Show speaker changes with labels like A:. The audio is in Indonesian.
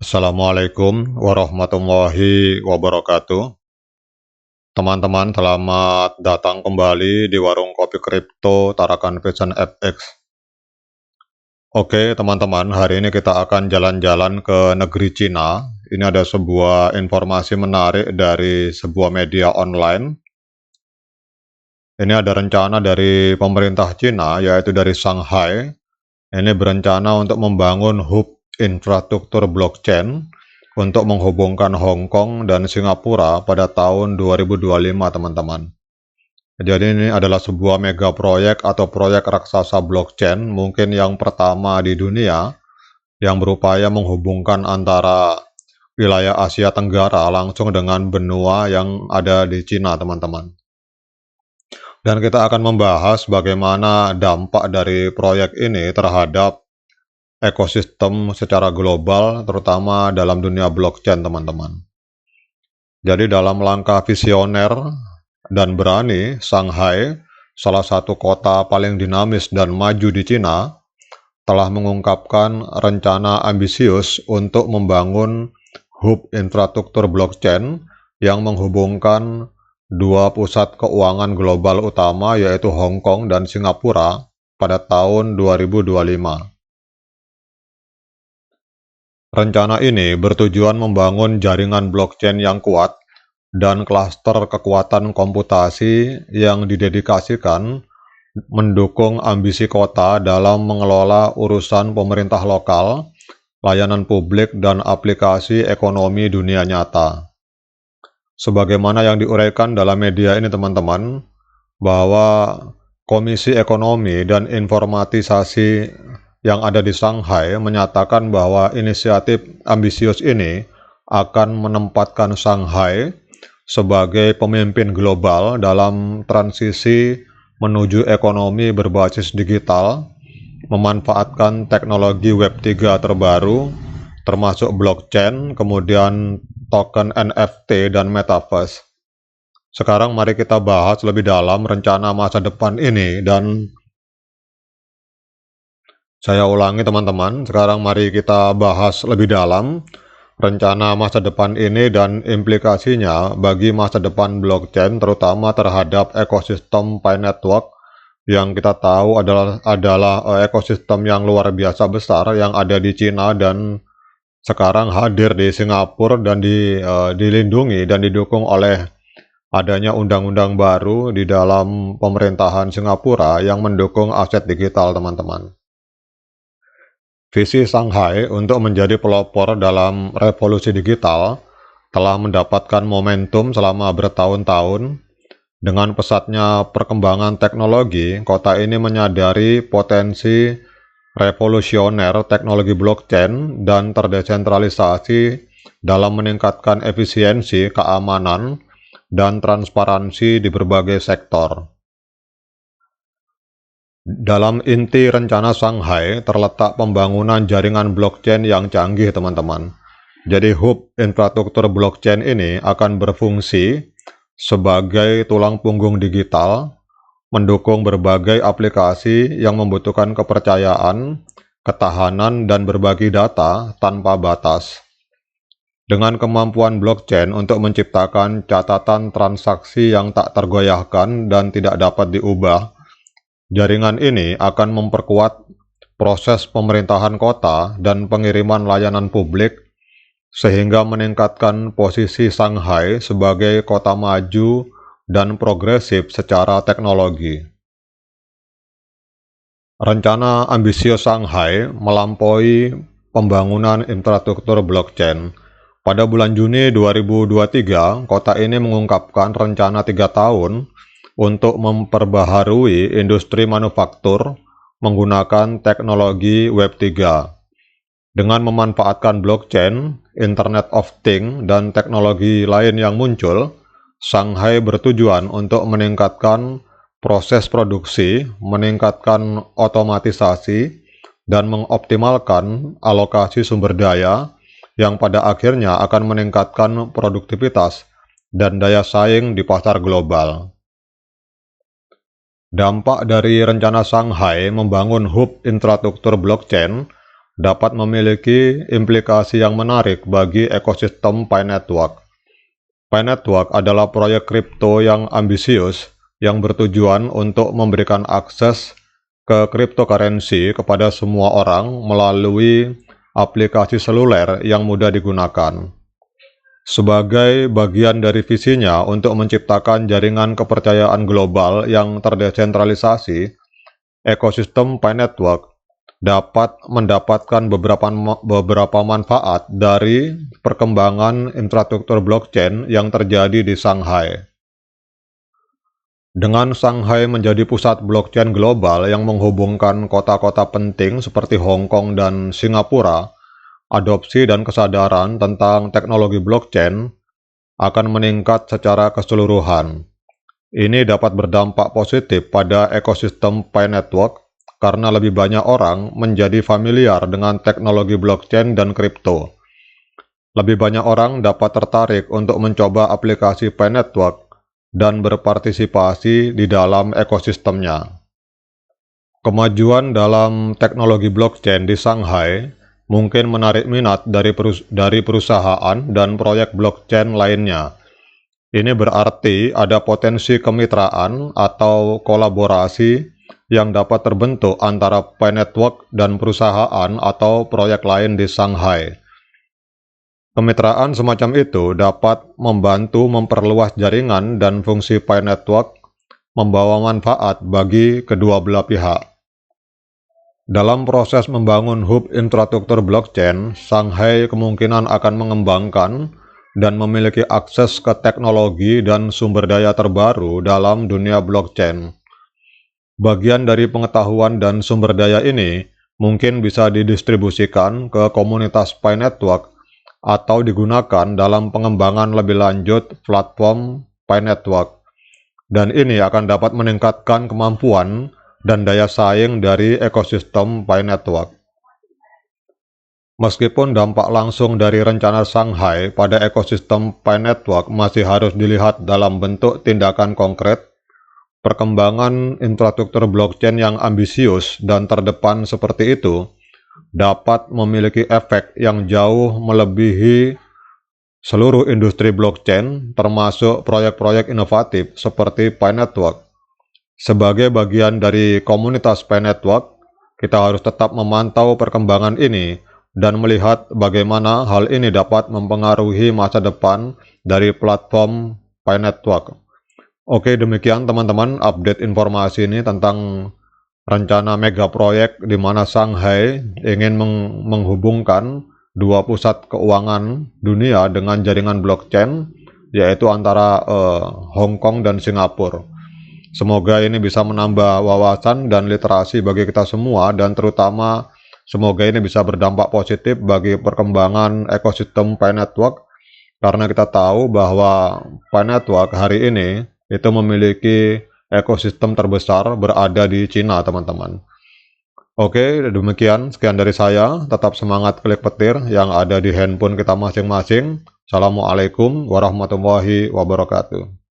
A: Assalamualaikum warahmatullahi wabarakatuh. Teman-teman, selamat datang kembali di warung kopi kripto Tarakan Vision FX. Oke, teman-teman, hari ini kita akan jalan-jalan ke negeri Cina. Ini ada sebuah informasi menarik dari sebuah media online. Ini ada rencana dari pemerintah Cina, yaitu dari Shanghai. Ini berencana untuk membangun hub infrastruktur blockchain untuk menghubungkan Hong Kong dan Singapura pada tahun 2025, teman-teman. Jadi ini adalah sebuah mega proyek atau proyek raksasa blockchain, mungkin yang pertama di dunia, yang berupaya menghubungkan antara wilayah Asia Tenggara langsung dengan benua yang ada di Cina, teman-teman. Dan kita akan membahas bagaimana dampak dari proyek ini terhadap ekosistem secara global, terutama dalam dunia blockchain, teman-teman. Jadi dalam langkah visioner dan berani, Shanghai, salah satu kota paling dinamis dan maju di Cina, telah mengungkapkan rencana ambisius untuk membangun hub infrastruktur blockchain yang menghubungkan dua pusat keuangan global utama, yaitu Hong Kong dan Singapura, pada tahun 2025. Rencana ini bertujuan membangun jaringan blockchain yang kuat dan klaster kekuatan komputasi yang didedikasikan mendukung ambisi kota dalam mengelola urusan pemerintah lokal, layanan publik, dan aplikasi ekonomi dunia nyata. Sebagaimana yang diuraikan dalam media ini, teman-teman, bahwa Komisi Ekonomi dan Informatisasi yang ada di Shanghai menyatakan bahwa inisiatif ambisius ini akan menempatkan Shanghai sebagai pemimpin global dalam transisi menuju ekonomi berbasis digital, memanfaatkan teknologi Web3 terbaru, termasuk blockchain, kemudian token NFT, dan metaverse. Sekarang mari kita bahas lebih dalam rencana masa depan ini, dan saya ulangi, teman-teman, sekarang mari kita bahas lebih dalam rencana masa depan ini dan implikasinya bagi masa depan blockchain, terutama terhadap ekosistem Pi Network yang kita tahu adalah ekosistem yang luar biasa besar yang ada di Cina dan sekarang hadir di Singapura dan dilindungi dan didukung oleh adanya undang-undang baru di dalam pemerintahan Singapura yang mendukung aset digital, teman-teman. Visi Shanghai untuk menjadi pelopor dalam revolusi digital telah mendapatkan momentum selama bertahun-tahun. Dengan pesatnya perkembangan teknologi, kota ini menyadari potensi revolusioner teknologi blockchain dan terdesentralisasi dalam meningkatkan efisiensi, keamanan, dan transparansi di berbagai sektor. Dalam inti rencana Shanghai terletak pembangunan jaringan blockchain yang canggih, teman-teman. Jadi hub infrastruktur blockchain ini akan berfungsi sebagai tulang punggung digital, mendukung berbagai aplikasi yang membutuhkan kepercayaan, ketahanan, dan berbagi data tanpa batas. Dengan kemampuan blockchain untuk menciptakan catatan transaksi yang tak tergoyahkan dan tidak dapat diubah, jaringan ini akan memperkuat proses pemerintahan kota dan pengiriman layanan publik, sehingga meningkatkan posisi Shanghai sebagai kota maju dan progresif secara teknologi. Rencana ambisius Shanghai melampaui pembangunan infrastruktur blockchain. Pada bulan Juni 2023, kota ini mengungkapkan rencana 3 tahun untuk memperbaharui industri manufaktur menggunakan teknologi Web3. Dengan memanfaatkan blockchain, Internet of Things, dan teknologi lain yang muncul, Shanghai bertujuan untuk meningkatkan proses produksi, meningkatkan otomatisasi, dan mengoptimalkan alokasi sumber daya yang pada akhirnya akan meningkatkan produktivitas dan daya saing di pasar global. Dampak dari rencana Shanghai membangun hub infrastruktur blockchain dapat memiliki implikasi yang menarik bagi ekosistem Pi Network. Pi Network adalah proyek kripto yang ambisius yang bertujuan untuk memberikan akses ke cryptocurrency kepada semua orang melalui aplikasi seluler yang mudah digunakan. Sebagai bagian dari visinya untuk menciptakan jaringan kepercayaan global yang terdesentralisasi, ekosistem Pi Network dapat mendapatkan beberapa manfaat dari perkembangan infrastruktur blockchain yang terjadi di Shanghai. Dengan Shanghai menjadi pusat blockchain global yang menghubungkan kota-kota penting seperti Hong Kong dan Singapura, adopsi dan kesadaran tentang teknologi blockchain akan meningkat secara keseluruhan. Ini dapat berdampak positif pada ekosistem Pi Network karena lebih banyak orang menjadi familiar dengan teknologi blockchain dan kripto. Lebih banyak orang dapat tertarik untuk mencoba aplikasi Pi Network dan berpartisipasi di dalam ekosistemnya. Kemajuan dalam teknologi blockchain di Shanghai mungkin menarik minat dari perusahaan dan proyek blockchain lainnya. Ini berarti ada potensi kemitraan atau kolaborasi yang dapat terbentuk antara Pi Network dan perusahaan atau proyek lain di Shanghai. Kemitraan semacam itu dapat membantu memperluas jaringan dan fungsi Pi Network membawa manfaat bagi kedua belah pihak. Dalam proses membangun hub infrastruktur blockchain, Shanghai kemungkinan akan mengembangkan dan memiliki akses ke teknologi dan sumber daya terbaru dalam dunia blockchain. Bagian dari pengetahuan dan sumber daya ini mungkin bisa didistribusikan ke komunitas Pi Network atau digunakan dalam pengembangan lebih lanjut platform Pi Network. Dan ini akan dapat meningkatkan kemampuan dan daya saing dari ekosistem Pi Network. Meskipun dampak langsung dari rencana Shanghai pada ekosistem Pi Network masih harus dilihat dalam bentuk tindakan konkret, perkembangan infrastruktur blockchain yang ambisius dan terdepan seperti itu dapat memiliki efek yang jauh melebihi seluruh industri blockchain, termasuk proyek-proyek inovatif seperti Pi Network. Sebagai bagian dari komunitas Pi Network, kita harus tetap memantau perkembangan ini dan melihat bagaimana hal ini dapat mempengaruhi masa depan dari platform Pi Network. Oke, demikian teman-teman update informasi ini tentang rencana mega proyek di mana Shanghai ingin menghubungkan dua pusat keuangan dunia dengan jaringan blockchain, yaitu antara Hong Kong dan Singapura. Semoga ini bisa menambah wawasan dan literasi bagi kita semua, dan terutama semoga ini bisa berdampak positif bagi perkembangan ekosistem Pi Network, karena kita tahu bahwa Pi Network hari ini itu memiliki ekosistem terbesar berada di Cina, teman-teman. Oke, demikian sekian dari saya. Tetap semangat klik petir yang ada di handphone kita masing-masing. Assalamualaikum warahmatullahi wabarakatuh.